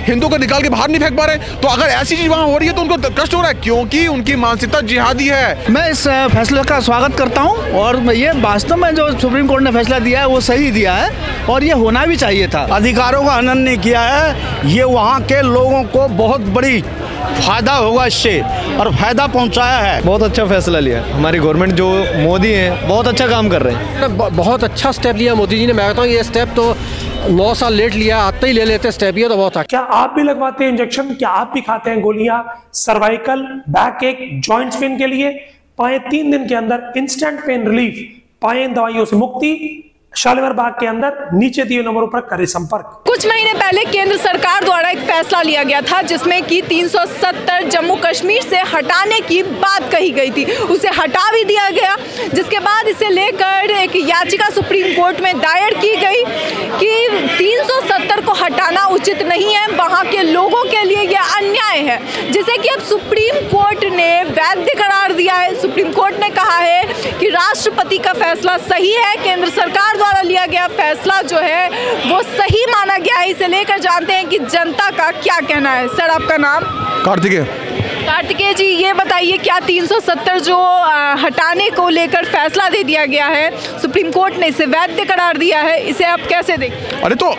हिंदू को निकाल के बाहर नहीं फेंक पा रहे। तो अगर ऐसी चीज वहाँ हो रही है तो उनको कष्ट हो रहा है, क्योंकि उनकी मानसिकता जिहादी है। मैं इस फैसले का स्वागत करता हूँ और ये वास्तव में जो सुप्रीम कोर्ट ने फैसला दिया है वो सही दिया है और ये होना भी चाहिए था। अधिकारों का हनन नहीं किया है, ये वहाँ के लोगों को बहुत बड़ी फायदा होगा इससे और फायदा पहुंचाया है। बहुत अच्छा फैसला लिया हमारी गवर्नमेंट, जो मोदी हैं बहुत अच्छा काम कर रहे हैं। बहुत अच्छा स्टेप लिया मोदी जी ने। मैं कहता हूँ ये स्टेप तो 9 साल लेट लिया, आते ही ले लेते स्टेप, ये तो बहुत अच्छा। क्या आप भी लगवाते हैं इंजेक्शन? क्या आप भी खाते हैं गोलियां सर्वाइकल, बैक एक, जॉइंट्स पेन के लिए? पाएं 3 दिन के अंदर इंस्टेंट पेन रिलीफ, पाएं दवाइयों से मुक्ति। शालीमार बाग के अंदर नीचे दिए नंबरों पर करें संपर्क। कुछ महीने पहले केंद्र सरकार द्वारा एक फैसला लिया गया था जिसमें कि 370 जम्मू कश्मीर से हटाने की बात कही गई थी, उसे हटा भी दिया गया। जिसके बाद इसे लेकर एक याचिका सुप्रीम कोर्ट में दायर की गई कि 370 को हटाना उचित नहीं है, वहां के लोगों के लिए यह अन्याय है, जिसे कि अब सुप्रीम कोर्ट ने वैध करार दिया है। सुप्रीम कोर्ट ने कहा है कि राष्ट्रपति का फैसला सही है, केंद्र सरकार द्वारा लिया गया फैसला जो है वो सही माना गया है। इसे लेकर जानते हैं कि जनता का क्या कहना है। सर, आपका नाम? कार्तिकेय जी, ये बताइए क्या 370 जो हटाने को लेकर फैसला दे दिया गया है, सुप्रीम कोर्ट ने इसे वैध करार दिया है, इसे आप कैसे देखते? अरे तो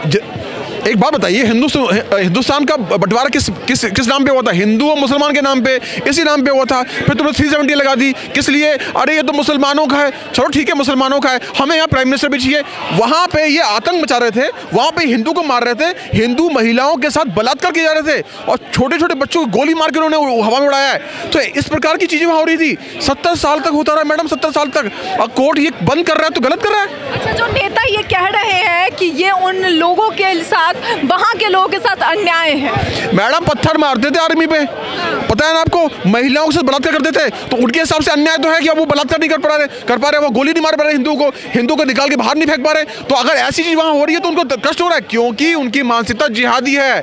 एक बात बताइए, हिंदुस्तान का बंटवारा किस नाम पे हुआ था? हिंदू और मुसलमान के नाम पे, इसी नाम पे हुआ था। फिर तुमने 370 लगा दी, किस लिए? अरे ये तो मुसलमानों का है। चलो ठीक है, मुसलमानों का है, हमें यहाँ प्राइम मिनिस्टर भी चाहिए। वहाँ पे ये आतंक मचा रहे थे, वहाँ पे हिंदू को मार रहे थे, हिंदू महिलाओं के साथ बलात्कार किए जा रहे थे और छोटे छोटे बच्चों को गोली मार के उन्होंने हवा में उड़ाया है। तो इस प्रकार की चीजें वहाँ हो रही थी। 70 साल तक होता रहा मैडम, 70 साल तक। और कोर्ट ये बंद कर रहा है तो गलत कर रहा है। अच्छा, जो नेता ये कह रहे हैं कि ये उन लोगों के साथ, वहाँ के लोगों के साथ अन्याय है। मैडम, पत्थर मारते थे आर्मी पे, पता है ना आपको, महिलाओं के साथ बलात्कार करते थे, तो उनके हिसाब से अन्याय तो है कि अब वो बलात्कार नहीं कर पा रहे, वो गोली नहीं मार पा रहे, हिंदू को निकाल के बाहर नहीं फेंक पा रहे। तो अगर ऐसी चीज वहाँ हो रही है तो उनको कष्ट हो रहा है, क्योंकि उनकी मानसिकता जिहादी है,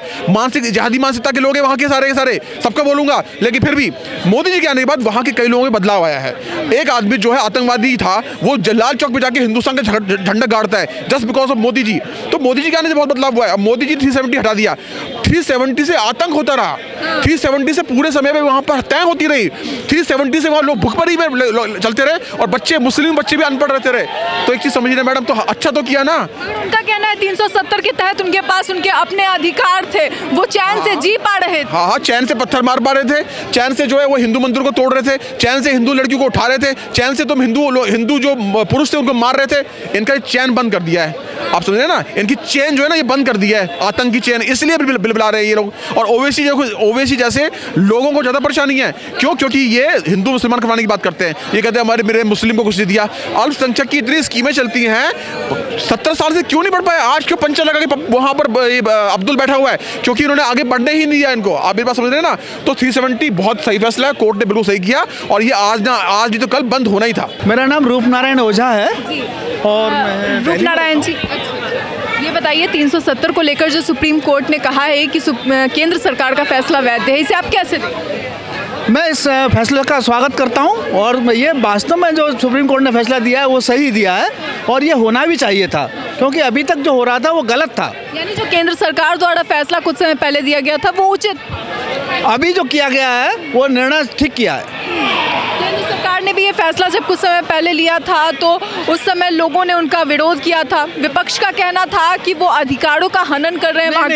जिहादी मानसिकता के लोग हैं वहाँ के सारे सबका बोलूंगा। लेकिन फिर भी मोदी जी के आने के बाद वहाँ के कई लोगों में बदलाव आया है। एक आदमी जो है आतंकवादी था, वो लाल चौक पे जाके हिंदुस्तान का झंडा गाड़ता है just because of Modi ji. तो मोदी जी के आने से बहुत बदलाव हुआ है। मोदी जी 370 हटा दिया, 370 से आतंक होता रहा, 370 से पूरे समय में वहां पर हत्याएं होती रही, 370 से वहां लोग भुखमरी में चलते रहे और बच्चे, मुस्लिम बच्चे भी अनपढ़ रहते रहे। तो एक चीज समझिए मैडम, तो अच्छा तो किया ना। उनका कहना है 370 के तहत उनके पास उनके अपने अधिकार थे, वो चैन से जी पा रहे थे। हाँ, चैन से पत्थर मार पा रहे थे, चैन से जो है वो हिंदू मंदिर को तोड़ रहे थे, चैन से हिंदू लड़कियों को उठा रहे थे, चैन से तुम हिंदू जो पुरुष थे उनको मार रहे थे। इनका चैन बंद कर दिया है, आप समझ रहे ना, इनकी चेन जो है ना ये बंद कर दिया है, आतंक की चेन, इसलिए बिलबिला रहे हैं ये लोग। और ओवैसी जैसे लोगों को ज्यादा परेशानी है, क्योंकि ये हिंदू मुसलमान करवाने की बात करते हैं। ये कहते हैं हमारे मेरे मुस्लिम को कुछ नहीं दिया। अल्पसंख्यक की इतनी स्कीमें चलती हैं, 70 साल से क्यों नहीं बढ़ पाए? आज क्यों पंचा लगा के वहां पर अब्दुल बैठा हुआ है? क्योंकि उन्होंने आगे बढ़ने ही नहीं दिया इनको। आप मेरी बात समझ रहे हैं ना? तो 370 बहुत सही फैसला है, कोर्ट ने बिल्कुल सही किया और ये आज नहीं तो कल बंद होना ही था। मेरा नाम रूपनारायण ओझा है और रूपनारायण जी, ये बताइए 370 को लेकर जो सुप्रीम कोर्ट ने कहा है कि केंद्र सरकार का फैसला वैध है, इसे आप कैसे देखते? मैं इस फैसले का स्वागत करता हूं और ये वास्तव में जो सुप्रीम कोर्ट ने फैसला दिया है वो सही दिया है और ये होना भी चाहिए था, क्योंकि अभी तक जो हो रहा था वो गलत था। यानी जो केंद्र सरकार द्वारा फैसला कुछ समय पहले दिया गया था वो उचित, अभी जो किया गया है वो निर्णय ठीक किया है। केंद्र सरकार ने भी ये फैसला जब कुछ समय पहले लिया था तो उस समय लोगों ने उनका विरोध किया था। विपक्ष का कहना था कि वो अधिकारों का हनन कर रहे हैं।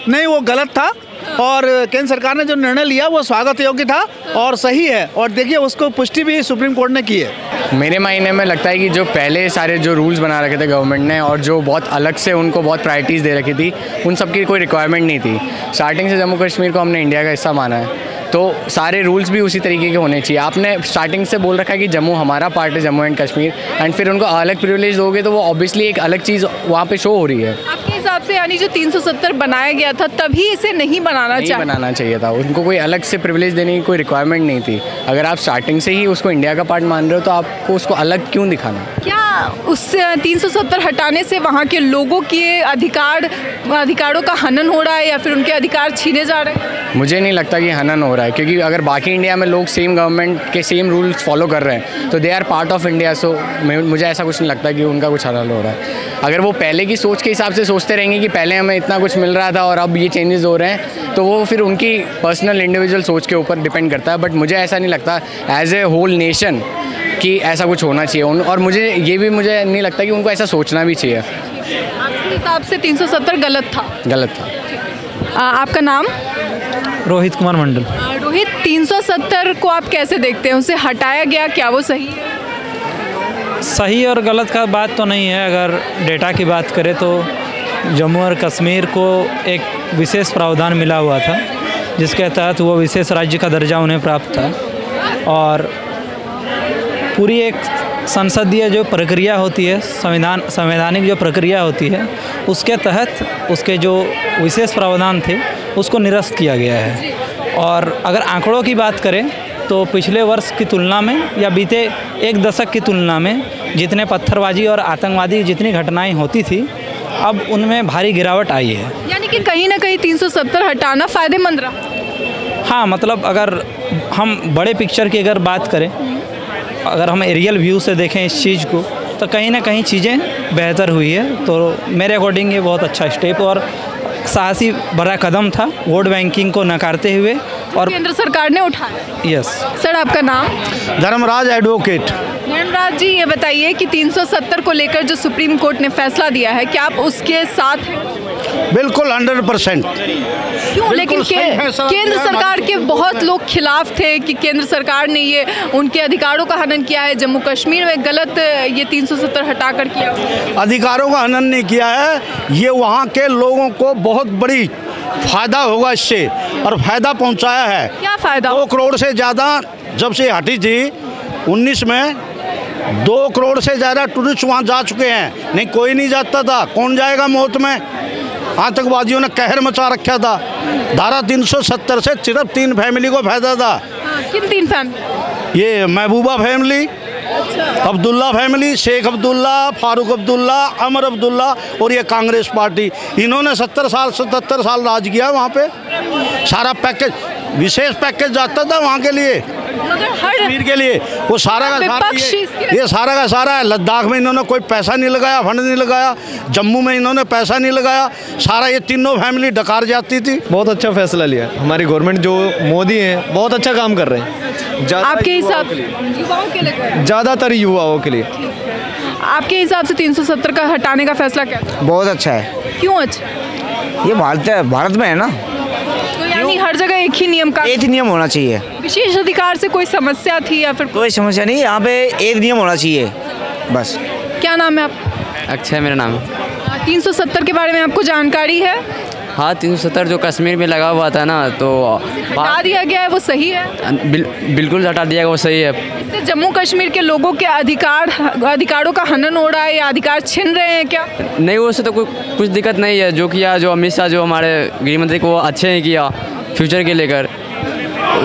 नहीं, वो गलत था और केंद्र सरकार ने जो निर्णय लिया वो स्वागत योग्य था और सही है। और देखिए उसको पुष्टि भी सुप्रीम कोर्ट ने की है। मेरे मायने में लगता है कि जो पहले सारे जो रूल्स बना रखे थे गवर्नमेंट ने और जो बहुत अलग से उनको बहुत प्रायोरिटीज़ दे रखी थी, उन सब की कोई रिक्वायरमेंट नहीं थी। स्टार्टिंग से जम्मू कश्मीर को हमने इंडिया का हिस्सा माना है, तो सारे रूल्स भी उसी तरीके के होने चाहिए। आपने स्टार्टिंग से बोल रखा है कि जम्मू हमारा पार्ट है, जम्मू एंड कश्मीर, एंड फिर उनको अलग प्रिविलेज दोगे तो वो ऑब्वियसली एक अलग चीज़ वहाँ पे शो हो रही है। आपके हिसाब से यानी जो 370 बनाया गया था तभी इसे नहीं बनाना चाहिए था, उनको कोई अलग से प्रिविलेज देने की कोई रिक्वायरमेंट नहीं थी। अगर आप स्टार्टिंग से ही उसको इंडिया का पार्ट मान रहे हो तो आपको उसको अलग क्यों दिखाना? क्या उस 370 हटाने से वहाँ के लोगों के अधिकारों का हनन हो रहा है या फिर उनके अधिकार छीने जा रहे हैं? मुझे नहीं लगता कि हनन हो रहा है, क्योंकि अगर बाकी इंडिया में लोग सेम गवर्नमेंट के सेम रूल्स फॉलो कर रहे हैं तो they are part of India. So मुझे ऐसा कुछ नहीं लगता कि उनका कुछ हनन हो रहा है। अगर वो पहले की सोच के हिसाब से सोचते रहेंगे कि पहले हमें इतना कुछ मिल रहा था और अब ये चेंजेस हो रहे हैं, तो वो फिर उनकी पर्सनल इंडिविजुअल सोच के ऊपर डिपेंड करता है। बट मुझे ऐसा नहीं लगता एज ए होल नेशन कि ऐसा कुछ होना चाहिए, और मुझे नहीं लगता कि उनको ऐसा सोचना भी चाहिए। आपके हिसाब से 370 गलत था? गलत था। आपका नाम? रोहित कुमार मंडल। रोहित, 370 को आप कैसे देखते हैं? उसे हटाया गया, क्या वो सही है? सही और गलत का बात तो नहीं है। अगर डेटा की बात करें तो जम्मू और कश्मीर को एक विशेष प्रावधान मिला हुआ था, जिसके तहत वो विशेष राज्य का दर्जा उन्हें प्राप्त था, और पूरी एक संसदीय जो प्रक्रिया होती है, संवैधानिक जो प्रक्रिया होती है, उसके तहत उसके जो विशेष प्रावधान थे उसको निरस्त किया गया है। और अगर आंकड़ों की बात करें तो पिछले वर्ष की तुलना में या बीते एक दशक की तुलना में जितने पत्थरबाजी और आतंकवादी जितनी घटनाएं होती थी, अब उनमें भारी गिरावट आई है। यानी कि कहीं ना कहीं 370 हटाना फ़ायदेमंद रहा। हाँ, मतलब अगर हम बड़े पिक्चर की अगर बात करें, अगर हम एरियल व्यू से देखें इस चीज़ को, तो कहीं ना कहीं चीज़ें बेहतर हुई है। तो मेरे अकॉर्डिंग ये बहुत अच्छा स्टेप और साहसी बड़ा कदम था वोट बैंकिंग को नकारते हुए, और केंद्र सरकार ने उठाया। यस। सर, आपका नाम? धर्मराज एडवोकेट। धर्मराज जी, ये बताइए कि 370 को लेकर जो सुप्रीम कोर्ट ने फैसला दिया है, क्या आप उसके साथ हैं? बिल्कुल 100%। क्यों? लेकिन केंद्र सरकार के बहुत लोग खिलाफ थे कि केंद्र सरकार ने ये उनके अधिकारों का हनन किया है, जम्मू कश्मीर में गलत ये 370 हटाकर किया। अधिकारों का हनन नहीं किया है, ये वहाँ के लोगों को बहुत बड़ी फ़ायदा होगा इससे, और फ़ायदा पहुँचाया है। क्या फ़ायदा? 2 करोड़ से ज़्यादा जब से हटी थी 19 में, 2 करोड़ से ज़्यादा टूरिस्ट वहाँ जा चुके हैं। नहीं, कोई नहीं जाता था, कौन जाएगा मौत में? आतंकवादियों ने कहर मचा रखा था। धारा 370 से सिर्फ 3 फैमिली को फायदा था। किन 3 फैमिली? ये महबूबा फैमिली, अब्दुल्ला फैमिली, शेख अब्दुल्ला, फारूक अब्दुल्ला, अमर अब्दुल्ला, और ये कांग्रेस पार्टी। इन्होंने 77 साल राज किया वहाँ पे। सारा पैकेज, विशेष पैकेज जाता था वहाँ के लिए, कश्मीर के लिए। वो सारा का सारा ये सारा का सारा है। लद्दाख में इन्होंने कोई पैसा नहीं लगाया, फंड नहीं लगाया। जम्मू में इन्होंने पैसा नहीं लगाया। सारा ये तीनों फैमिली डकार जाती थी। बहुत अच्छा फैसला लिया हमारी गवर्नमेंट, जो मोदी हैं बहुत अच्छा काम कर रहे हैं। आपके हिसाब से युवाओं के लिए? ज़्यादातर युवाओं के लिए। आपके हिसाब से 370 का हटाने का फैसला क्या? बहुत अच्छा है। क्यों अच्छा? ये भारत में है ना, तो यानी हर जगह एक ही नियम का, एक ही नियम होना चाहिए। विशेष अधिकार से कोई समस्या थी या फिर? कोई समस्या नहीं, यहाँ पे एक नियम होना चाहिए बस। क्या नाम है आप? अक्षय मेरा नाम है। 370 के बारे में आपको जानकारी है? हाँ, 370 जो कश्मीर में लगा हुआ था ना, तो हटा दिया गया है, वो सही है? बिल्कुल हटा दिया गया, वो सही है। इससे जम्मू कश्मीर के लोगों के अधिकारों का हनन हो रहा है या अधिकार छिन रहे हैं क्या? नहीं, वो से तो कुछ दिक्कत नहीं है। जो किया, जो अमित शाह जो हमारे गृह मंत्री को अच्छे ही किया फ्यूचर के लेकर,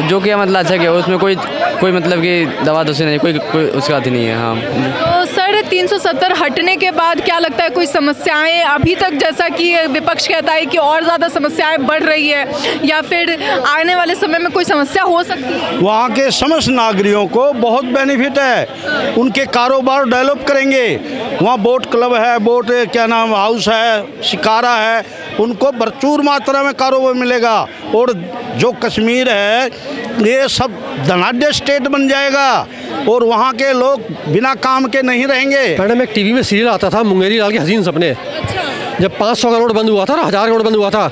जो किया मतलब अच्छा किया। उसमें कोई मतलब कि दवा दोषी नहीं, कोई उसका अति नहीं है। हाँ, तो सर 370 हटने के बाद क्या लगता है, कोई समस्याएं अभी तक, जैसा कि विपक्ष कहता है कि और ज़्यादा समस्याएं बढ़ रही है, या फिर आने वाले समय में कोई समस्या हो सकती है? वहाँ के समस्त नागरिकों को बहुत बेनिफिट है। उनके कारोबार डेवलप करेंगे। वहाँ बोट क्लब है, बोट क्या नाम हाउस है, शिकारा है, उनको भरपूर मात्रा में कारोबार मिलेगा। और जो कश्मीर है ये सब धनाढ्य स्टेट बन जाएगा, और वहाँ के लोग बिना काम के नहीं रहेंगे। मैडम, एक टीवी में सीरियल आता था मुंगेरी लाल के हसीन सपने। जब 500 करोड़ बंद हुआ था ना, 1000 करोड़ बंद हुआ था,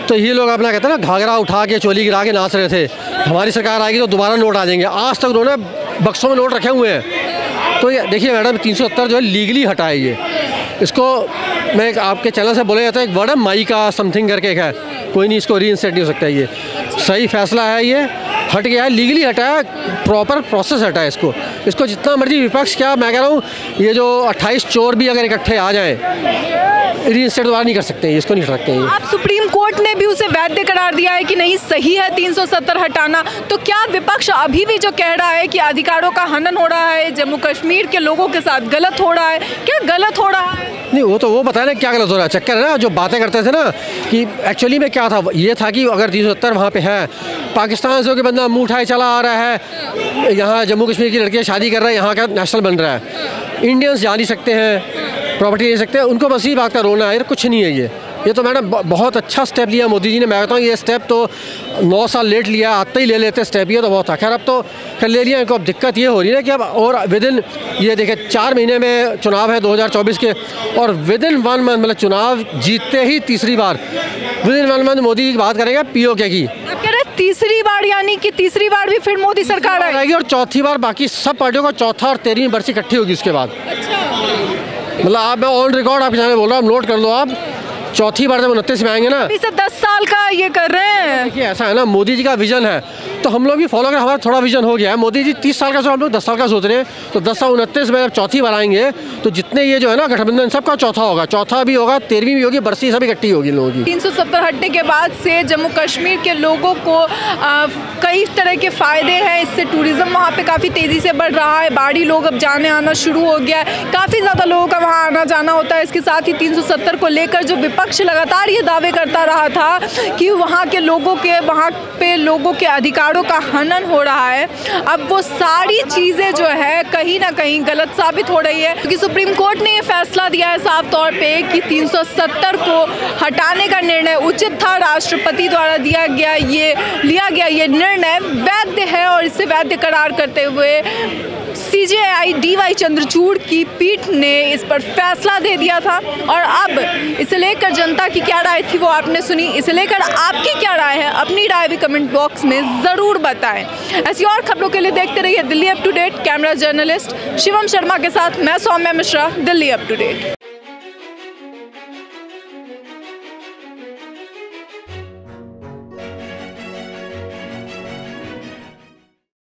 तो ये लोग अपना कहते हैं ना, घाघरा उठा के चोली गिरा के नाच रहे थे। हमारी सरकार आएगी तो दोबारा नोट आ जाएंगे। आज तक उन्होंने बक्सों में नोट रखे हुए हैं। तो ये देखिए मैडम, 370 जो है लीगली हटाए। ये इसको मैं आपके चैनल से बोला जाता है, एक वर्ड है माई का समथिंग करके एक है, कोई नहीं, इसको रीइंस्टेट नहीं हो सकता। ये सही फैसला है, ये हट गया है, लीगली हटाया, प्रॉपर प्रोसेस हटा है। इसको जितना मर्जी विपक्ष, क्या मैं कह रहा हूँ, ये जो 28 चोर भी अगर इकट्ठे आ जाएं, रीइंस्टेट दोबारा नहीं कर सकते हैं, इसको नहीं हटा सकते हैं। आप सुप्रीम कोर्ट ने भी उसे वैध करार दिया है कि नहीं, सही है 370 हटाना। तो क्या विपक्ष अभी भी जो कह रहा है कि अधिकारों का हनन हो रहा है, जम्मू कश्मीर के लोगों के साथ गलत हो रहा है, क्या गलत हो रहा है? नहीं, वो तो वो बताया ना क्या गलत हो रहा है। चक्कर है ना, जो बातें करते थे ना कि एक्चुअली में क्या था, ये था कि अगर 370 वहाँ पे है, पाकिस्तान से बंदा मुँह उठाए चला आ रहा है, यहाँ जम्मू कश्मीर की लड़कियाँ शादी कर रहा है, यहाँ का नेशनल बन रहा है, इंडियंस जा नहीं सकते हैं, प्रॉपर्टी ले सकते हैं, उनको बस ये बात का रोना है, कुछ नहीं है। ये तो मैडम बहुत अच्छा स्टेप लिया मोदी जी ने। मैं कहता हूँ ये स्टेप तो 9 साल लेट लिया, आते ही ले लेते स्टेप, ये तो बहुत था। खैर अब तो खैर ले लिया। इनको अब दिक्कत ये हो रही है कि अब और विदिन ये देखिए 4 महीने में चुनाव है 2024 के, और विदिन 1 मंथ मतलब चुनाव जीतते ही तीसरी बार विदिन 1 मंथ मोदी जी बात करेंगे POK की। आप कह रहे हैं तीसरी बार, यानी कि तीसरी बार भी फिर मोदी सरकार आएगी और चौथी बार बाकी सब पार्टियों का चौथा और 13वीं बरसी इकट्ठी होगी उसके बाद। मतलब आप मैं ऑन रिकॉर्ड आपके सामने बोल रहा हूँ, नोट कर लो आप, चौथी बार जब 29 में आएंगे ना, अभी से 10 साल का ये कर रहे हैं। देखिए ऐसा है ना, मोदी जी का विजन है तो हम लोग भी फॉलो करें। हमारा थोड़ा विजन हो गया है। मोदी जी 30 साल का सोच, हम लोग 10 साल का सोच रहे हैं, तो 10 साल 29 में जब चौथी बार आएंगे तो जितने ये जो है ना गठबंधन सबका चौथा होगा, चौथा भी होगा, 13वीं भी होगी, बरसी सब इकट्ठी होगी लोगों की। 370 हटने के बाद से जम्मू कश्मीर के लोगों को कई तरह के फ़ायदे हैं। इससे टूरिज़्म वहाँ पे काफ़ी तेज़ी से बढ़ रहा है, बाहरी लोग अब जाने आना शुरू हो गया है, काफ़ी ज़्यादा लोगों का वहाँ आना जाना होता है। इसके साथ ही 370 को लेकर जो विपक्ष लगातार ये दावे करता रहा था कि वहाँ के लोगों के अधिकारों का हनन हो रहा है, अब वो सारी चीज़ें जो है कहीं ना कहीं गलत साबित हो रही है, क्योंकि सुप्रीम कोर्ट ने ये फैसला दिया है साफ तौर पे कि 370 को हटाने का निर्णय उचित था। राष्ट्रपति द्वारा लिया गया ये निर्णय वैध है और इसे वैध करार करते हुए CJI DY चंद्रचूड़ की पीठ ने इस पर फैसला दे दिया था। और अब इसे लेकर जनता की क्या राय थी वो आपने सुनी, इसे लेकर आपकी क्या राय है, अपनी राय भी कमेंट बॉक्स में ज़रूर बताएं। ऐसी और खबरों के लिए देखते रहिए Delhi up to date. Camera journalist Shivam Sharma के साथ मैं Saumya Mishra, Delhi up to date.